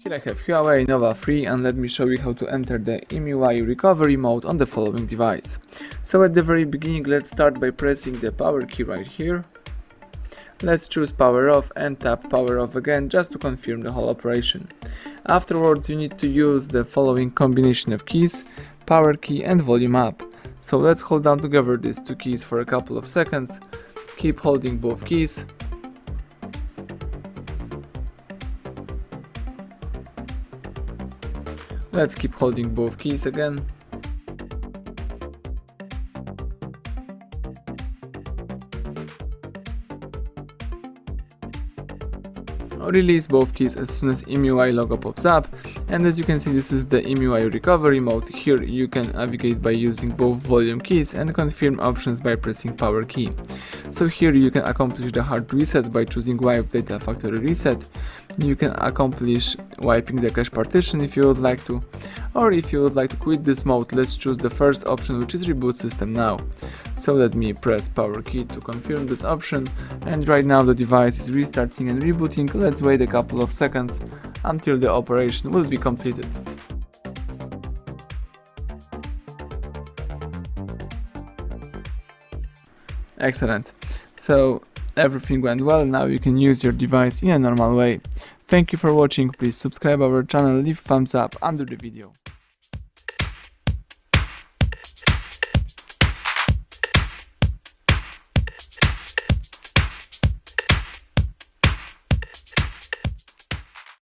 Here I have HUAWEI Nova 3 and let me show you how to enter the EMUI Recovery Mode on the following device. So at the very beginning, let's start by pressing the power key right here. Let's choose power off and tap power off again just to confirm the whole operation. Afterwards you need to use the following combination of keys, power key and volume up. So let's hold down together these two keys for a couple of seconds, keep holding both keys. Let's keep holding both keys again. Release both keys as soon as EMUI logo pops up, and as you can see, this is the EMUI Recovery Mode. Here you can navigate by using both volume keys and confirm options by pressing power key. So here you can accomplish the hard reset by choosing wipe data factory reset. You can accomplish wiping the cache partition if you would like to, or if you would like to quit this mode, let's choose the first option, which is reboot system now. So let me press power key to confirm this option, and right now the device is restarting and rebooting. Let's wait a couple of seconds until the operation will be completed. Excellent. So everything went well. Now you can use your device in a normal way. Thank you for watching. Please subscribe our channel, leave thumbs up under the video.